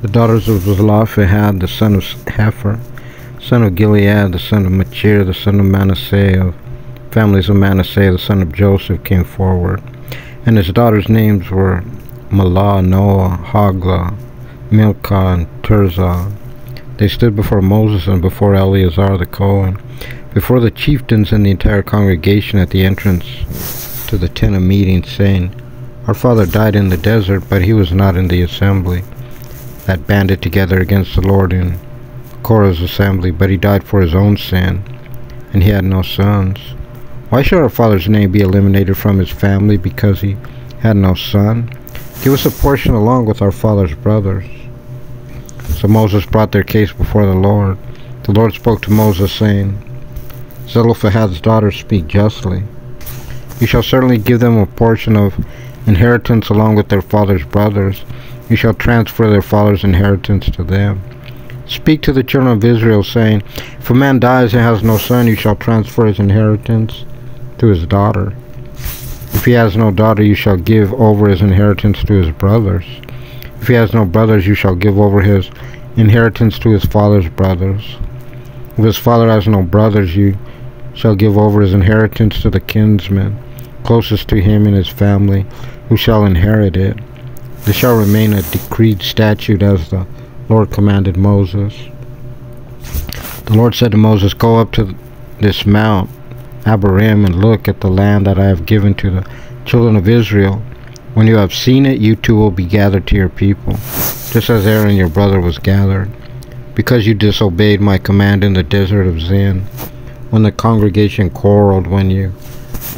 The daughters of Zelophehad, the son of Hepher, son of Gilead, the son of Machir, the son of Manasseh, of families of Manasseh, the son of Joseph, came forward. And his daughters' names were Mahlah, Noah, Hoglah, Milcah, and Tirzah. They stood before Moses and before Eleazar the Cohen, before the chieftains and the entire congregation at the entrance to the tent of meeting, saying, Our father died in the desert, but he was not in the assembly that banded together against the Lord in Korah's assembly, but he died for his own sin, and he had no sons. Why should our father's name be eliminated from his family because he had no son? Give us a portion along with our father's brothers. So Moses brought their case before the Lord. The Lord spoke to Moses, saying, Zelophehad's daughters speak justly. You shall certainly give them a portion of inheritance along with their father's brothers. You shall transfer their father's inheritance to them. Speak to the children of Israel, saying, If a man dies and has no son, you shall transfer his inheritance to his daughter. If he has no daughter, you shall give over his inheritance to his brothers. If he has no brothers, you shall give over his inheritance to his father's brothers. If his father has no brothers, you shall give over his inheritance to the kinsmen closest to him in his family, who shall inherit it. This shall remain a decreed statute as the Lord commanded Moses. The Lord said to Moses, Go up to this mount, Abarim, and look at the land that I have given to the children of Israel. When you have seen it, you too will be gathered to your people, just as Aaron your brother was gathered, because you disobeyed my command in the desert of Zin, when the congregation quarreled when you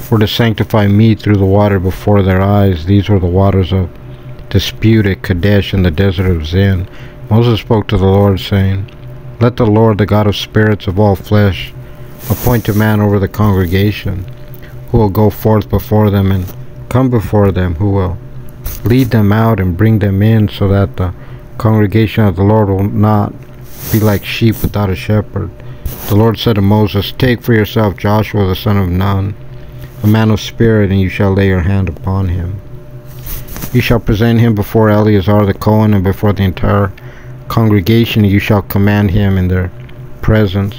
were to sanctify me through the water before their eyes. These were the waters of dispute at Kadesh in the desert of Zin. Moses spoke to the Lord, saying, Let the Lord, the God of spirits of all flesh, appoint a man over the congregation, who will go forth before them and come before them, who will lead them out and bring them in, so that the congregation of the Lord will not be like sheep without a shepherd. The Lord said to Moses, Take for yourself Joshua the son of Nun, a man of spirit, and you shall lay your hand upon him. You shall present him before Eleazar the Cohen and before the entire congregation, and you shall command him in their presence.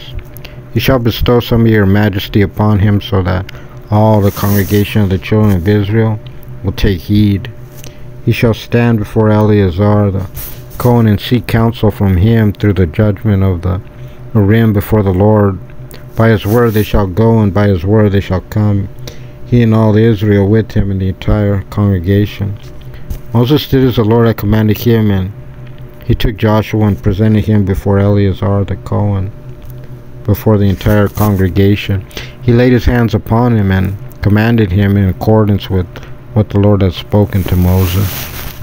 You shall bestow some of your majesty upon him, so that all the congregation of the children of Israel will take heed. He shall stand before Eleazar the Cohen and seek counsel from him through the judgment of the Urim before the Lord. By his word they shall go, and by his word they shall come, he and all Israel with him, and the entire congregation. Moses did as the Lord had commanded him, and he took Joshua and presented him before Eleazar the Cohen, before the entire congregation. He laid his hands upon him and commanded him in accordance with what the Lord had spoken to Moses.